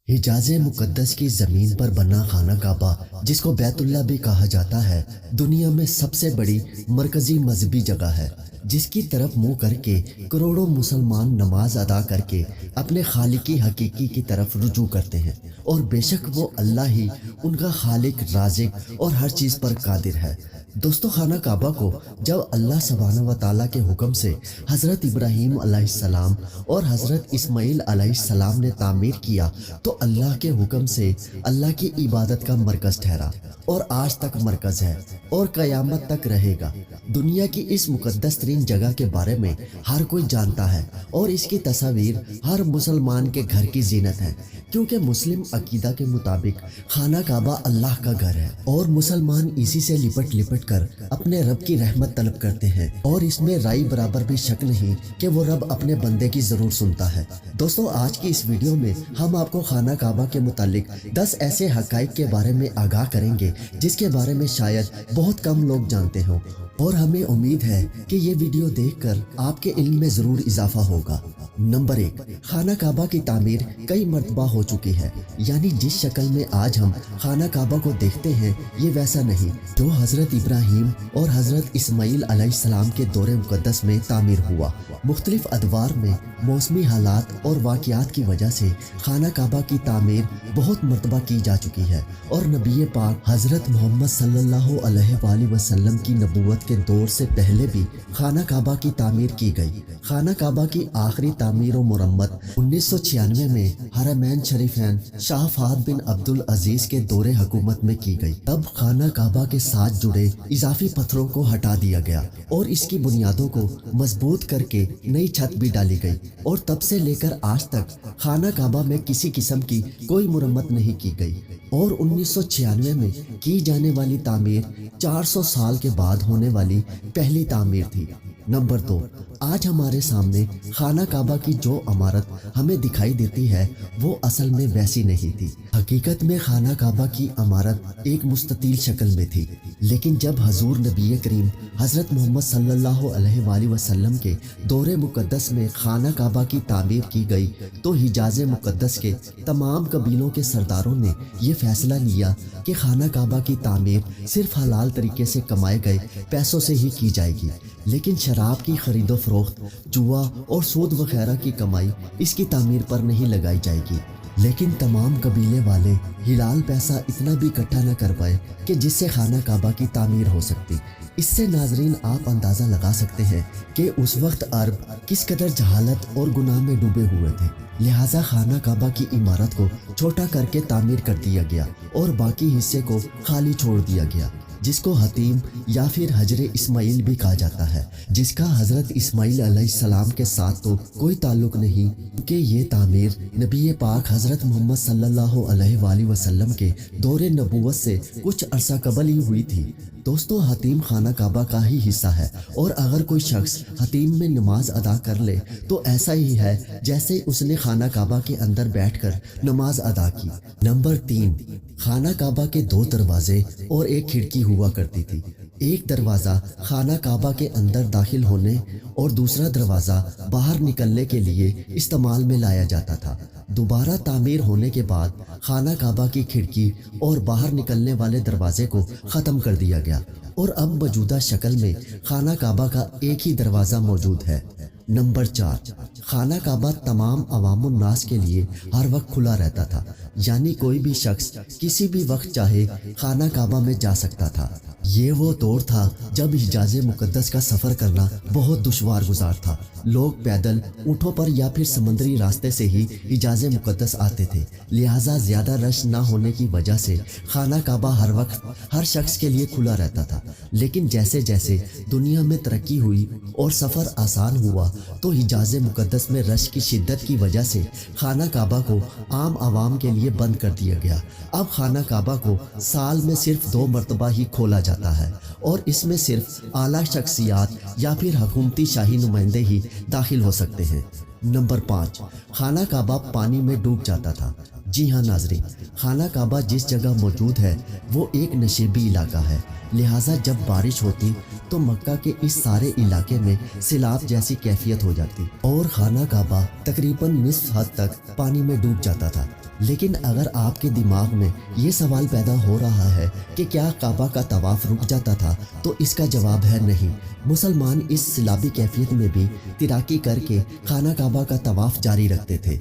हिजाज़ मुक़द्दस की ज़मीन पर बना खाना काबा, जिसको बैतुल्लाह भी कहा जाता है, दुनिया में सबसे बड़ी मरकज़ी मजहबी जगह है, जिसकी तरफ मुंह करके करोड़ों मुसलमान नमाज अदा करके अपने खालिकी हकीकी की तरफ रुजू करते हैं। और बेशक वो अल्लाह ही उनका खालिक, राज़िक और हर चीज़ पर कादिर है। दोस्तों, खाना काबा को जब अल्लाह सुब्हानहू व तआला के हुक्म से हज़रत इब्राहीम अलैहिस्सलाम और हज़रत इस्माईल अलैहिस्सलाम ने तामीर किया, तो अल्लाह के हुक्म से अल्लाह की इबादत का मरकज़ ठहरा और आज तक मरकज़ है और क़यामत तक रहेगा। दुनिया की इस मुक़द्दस तरीन जगह के बारे में हर कोई जानता है और इसकी तस्वीर हर मुसलमान के घर की जीनत है, क्योंकि मुस्लिम अकीदा के मुताबिक खाना काबा अल्लाह का घर है और मुसलमान इसी से लिपट लिपट कर अपने रब की रहमत तलब करते हैं। और इसमें राई बराबर भी शक नहीं कि वो रब अपने बंदे की ज़रूर सुनता है। दोस्तों, आज की इस वीडियो में हम आपको खाना काबा के मुतालिक 10 ऐसे हक़ाइक़ के बारे में आगाह करेंगे जिसके बारे में शायद बहुत कम लोग जानते हों, और हमें उम्मीद है कि ये वीडियो देखकर आपके इल्म में ज़रूर इजाफा होगा। नंबर 1, खाना काबा की तामीर कई मरतबा हो चुकी है, यानी जिस शक्ल में आज हम खाना काबा को देखते हैं ये वैसा नहीं जो हज़रत इब्राहीम और हज़रत इस्माईल अलैहिस्सलाम के दौरे मुक़द्दस में तामीर हुआ। मुख्तलिफ अदवार में मौसमी हालात और वाक़यात की वजह से खाना काबा की तामीर बहुत मरतबा की जा चुकी है, और नबी पाक हज़रत मोहम्मद सल्लल्लाहु अलैहि वसल्लम की नबूवत के दौर से पहले भी खाना काबा की तामीर की गई। खाना काबा की आखिरी तामीर और मुरम्मत 1996 में हरमैन शरीफैन शाह फहद बिन अब्दुल अजीज के दौरे हुकूमत में की गई। तब खाना काबा के साथ जुड़े इजाफी पत्थरों को हटा दिया गया और इसकी बुनियादों को मजबूत करके नई छत भी डाली गई, और तब से लेकर आज तक खाना काबा में किसी किस्म की कोई मुरम्मत नहीं की गई। और 1996 में की जाने वाली तामीर 400 साल के बाद होने वाली पहली तामीर थी। नंबर 2, आज हमारे सामने खाना काबा की जो इमारत हमें दिखाई देती है वो असल में वैसी नहीं थी। हकीकत में खाना काबा की इमारत एक मुस्ततील शक्ल में थी, लेकिन जब हजूर नबी करीम हज़रत मोहम्मद सल्लल्लाहु अलैहि वसल्लम के दौरे मुक़द्दस में खाना काबा की तामीर की गई, तो हिजाज़ मुक़द्दस के तमाम कबीलों के सरदारों ने ये फैसला लिया कि खाना काबा की तामीर सिर्फ हलाल तरीके से कमाए गए पैसों से ही की जाएगी, लेकिन शराब की खरीदो फरोख्त, जुआ और सूद वगैरह की कमाई इसकी तामीर पर नहीं लगाई जाएगी। लेकिन तमाम कबीले वाले हिलाल पैसा इतना भी इकट्ठा न कर पाए कि जिससे खाना काबा की तामीर हो सकती। इससे नाजरीन आप अंदाज़ा लगा सकते हैं कि उस वक्त अरब किस कदर जहालत और गुनाह में डूबे हुए थे। लिहाजा खाना काबा की इमारत को छोटा करके तामीर कर दिया गया और बाकी हिस्से को खाली छोड़ दिया गया, जिसको हतीम या फिर हजरे इस्माइल भी कहा जाता है, जिसका हज़रत इस्माइल अलैहिस्सलाम के साथ तो कोई ताल्लुक नहीं, क्योंकि ये तामीर नबी पाक हज़रत मोहम्मद सल्लल्लाहु अलैहि वसल्लम के दौरे नबूवत से कुछ अरसा कबल ही हुई थी। दोस्तों, हतीम खाना काबा का ही हिस्सा है, और अगर कोई शख्स हतीम में नमाज अदा कर ले तो ऐसा ही है जैसे उसने खाना काबा के अंदर बैठकर नमाज अदा की। नंबर 3, खाना काबा के 2 दरवाजे और एक खिड़की हुआ करती थी। एक दरवाज़ा खाना काबा के अंदर दाखिल होने और दूसरा दरवाज़ा बाहर निकलने के लिए इस्तेमाल में लाया जाता था। दोबारा तामीर होने के बाद खाना काबा की खिड़की और बाहर निकलने वाले दरवाजे को ख़त्म कर दिया गया, और अब मौजूदा शक्ल में खाना काबा का एक ही दरवाज़ा मौजूद है। नंबर 4, खाना काबा तमाम अवामुन नास के लिए हर वक्त खुला रहता था, यानी कोई भी शख्स किसी भी वक्त चाहे खाना काबा में जा सकता था। ये वो दौर था जब हिजाज़ मुक़द्दस का सफ़र करना बहुत दुश्वार गुजार था। लोग पैदल, ऊँटों पर या फिर समंदरी रास्ते से ही हिजाज़ मुक़द्दस आते थे। लिहाजा ज़्यादा रश ना होने की वजह से खाना काबा हर वक्त हर शख्स के लिए खुला रहता था। लेकिन जैसे जैसे दुनिया में तरक्की हुई और सफ़र आसान हुआ, तो हिजाज़ मुक़द्दस में रश की शिद्दत की वजह से खाना काबा को आम आवाम के लिए बंद कर दिया गया। अब खाना काबा को साल में सिर्फ 2 मरतबा ही खोला जाता है, और इसमें सिर्फ आला शख्सियात या फिर हुकूमती शाही नुमाइंदे ही दाखिल हो सकते हैं। नंबर 5, खाना काबा पानी में डूब जाता था। जी हाँ नाजरीन, खाना काबा जिस जगह मौजूद है वो एक नशेबी इलाका है, लिहाजा जब बारिश होती तो मक्का के इस सारे इलाके में सैलाब जैसी कैफियत हो जाती और खाना काबा तकरीबन निस्फ हद तक पानी में डूब जाता था। لیکن اگر آپ کے دماغ میں یہ سوال پیدا ہو رہا ہے کہ کیا کعبہ کا طواف رک جاتا تھا، تو اس کا جواب ہے نہیں۔ مسلمان اس سیلابی کیفیت میں بھی تیراکی کر کے خانہ کعبہ کا طواف جاری رکھتے تھے۔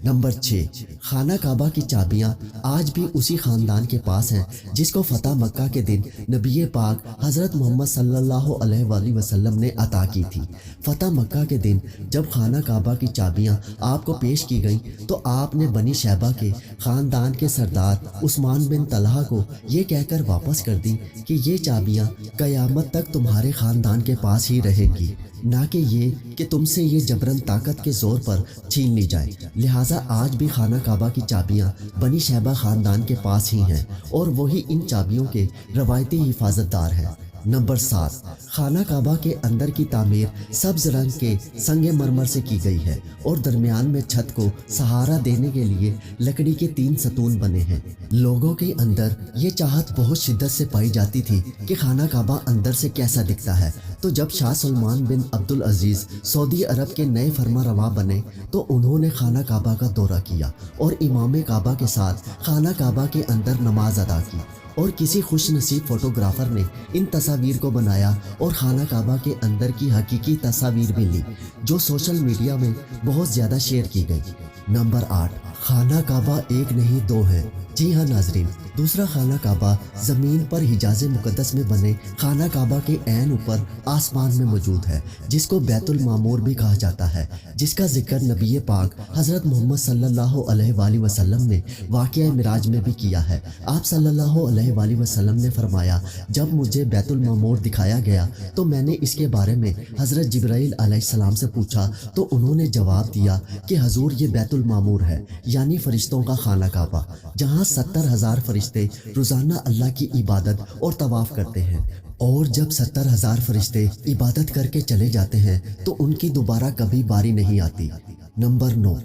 نمبر 6، خانہ کعبہ کی چابیاں آج بھی اسی خاندان کے پاس ہیں جس کو فتح مکہ کے دن نبی پاک حضرت محمد صلی اللہ علیہ وآلہ وسلم نے عطا کی تھی۔ فتح مکہ کے دن جب خانہ کعبہ کی چابیاں آپ کو پیش کی گئیں تو آپ نے بنی شیبہ کے خاندان کے سردار عثمان بن طلحہ کو یہ کہہ کر واپس کر دی کہ یہ چابیاں قیامت تک تمہارے خاندان کے پاس ہی رہیں گی، نہ کہ یہ کہ تم سے یہ جبراً طاقت کے زور پر چھین لی جائے۔ لہٰذا آج بھی خانہ کعبہ کی چابیاں بنی شیبہ خاندان کے پاس ہی ہیں اور وہی ان چابیوں کے روایتی حفاظت دار ہیں۔ نمبر 7، خانہ کعبہ کے اندر کی تعمیر سبز رنگ کے سنگ مرمر سے کی گئی ہے اور درمیان میں چھت کو سہارا دینے کے لیے لکڑی کے 3 ستون بنے ہیں۔ لوگوں کے اندر یہ چاہت بہت شدت سے پائی جاتی تھی کہ خانہ کعبہ اندر سے کیسا دکھتا ہے، تو جب شاہ سلمان بن عبدالعزیز سعودی عرب کے نئے فرما روا بنے تو انہوں نے خانہ کعبہ کا دورہ کیا اور امام کعبہ کے ساتھ خانہ کعبہ کے اندر نماز ادا کی، اور کسی خوش نصیب فوٹوگرافر نے ان تصاویر کو بنایا اور خانہ کعبہ کے اندر کی حقیقی تصاویر بھی لی، جو سوشل میڈیا میں بہت زیادہ شیئر کی گئی۔ نمبر 8، خانہ کعبہ ایک نہیں دو ہے۔ جی ہاں ناظرین، دوسرا خانہ کعبہ زمین پر حجاز مقدس میں بنے خانہ کعبہ کے عین اوپر آسمان میں موجود ہے، جس کو بیت المعمور بھی کہا جاتا ہے، جس کا ذکر نبی پاک حضرت محمد صلی اللہ علیہ وآلہ وسلم نے واقعہ معراج میں بھی کیا ہے۔ آپ صلی اللہ علیہ وآلہ وسلم نے فرمایا، جب مجھے بیت المعمور دکھایا گیا تو میں نے اس کے بارے میں حضرت جبرائیل علیہ السلام سے پوچھا تو انہوں نے جواب دیا کہ حضور یہ بیت المعمور ہے، یعنی فرشتوں کا خانہ کعبہ، جہاں 70,000 فرشتے روزانہ اللہ کی عبادت اور طواف کرتے ہیں، اور جب 70,000 فرشتے عبادت کر کے چلے جاتے ہیں تو ان کی دوبارہ کبھی باری نہیں آتی۔ نمبر 9،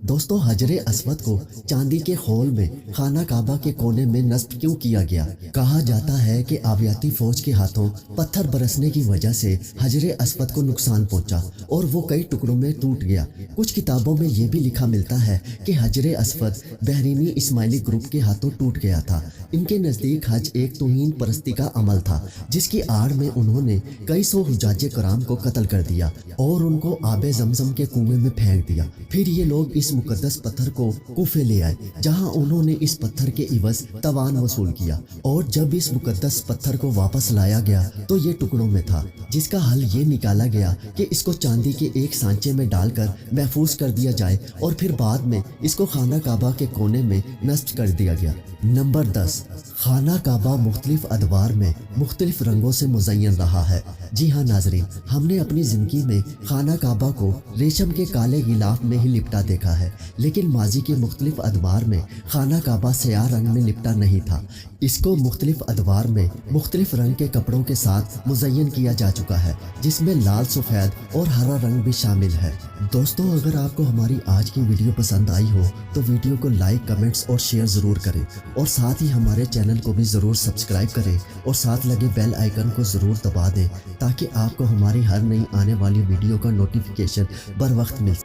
دوستو، حجر اسود کو چاندی کے خول میں خانہ کعبہ کے کونے میں نصب کیوں کیا گیا؟ کہا جاتا ہے کہ آبیاتی فوج کے ہاتھوں پتھر برسنے کی وجہ سے حجر اسود کو نقصان پہنچا اور وہ کئی ٹکڑوں میں ٹوٹ گیا۔ کچھ کتابوں میں یہ بھی لکھا ملتا ہے کہ حجر اسود بحرینی اسماعیلی گروپ کے ہاتھوں ٹوٹ گیا تھا۔ ان کے نزدیک حج ایک توہین پرستی کا عمل تھا، جس کی آڑ میں انہوں نے کئی 100 حجاج کرام کو قتل کر دیا اور ان کو آب زمزم کے کنویں میں پھینک دیا۔ پھر یہ لوگ اس مقدس پتھر کو کوفے لے آئے، جہاں انہوں نے اس پتھر کے عوض تاوان وصول کیا، اور جب اس مقدس پتھر کو واپس لایا گیا تو یہ ٹکڑوں میں تھا، جس کا حل یہ نکالا گیا کہ اس کو چاندی کے ایک سانچے میں ڈال کر محفوظ کر دیا جائے اور پھر بعد میں اس کو خانہ کعبہ کے کونے میں نصب کر دیا گیا۔ نمبر 10، خانہ کعبہ مختلف ادوار میں مختلف رنگوں سے مزین رہا ہے۔ جی ہاں ناظرین، ہم نے اپنی زندگی میں خانہ کعبہ کو ریشم کے کالے غلاف میں ہی لپٹا دیکھا ہے، لیکن ماضی کے مختلف ادوار میں خانہ کعبہ سیاہ رنگ میں لپٹا نہیں تھا۔ اس کو مختلف ادوار میں مختلف رنگ کے کپڑوں کے ساتھ مزین کیا جا چکا ہے، جس میں لال، سفید اور ہرا رنگ بھی شامل ہے۔ دوستو، اگر آپ کو ہماری آج کی ویڈیو پسند آئی ہو تو ویڈیو کو لائک، کمنٹس اور شیئر ضرور کریں، اور ساتھ ہی ہمارے چینل کو بھی ضرور سبسکرائب کریں اور ساتھ لگے بیل آئیکن کو ضرور دبا دیں، تاکہ آپ کو ہماری ہر نئی آنے والی ویڈیو کا نوٹیفیکیشن بر وقت مل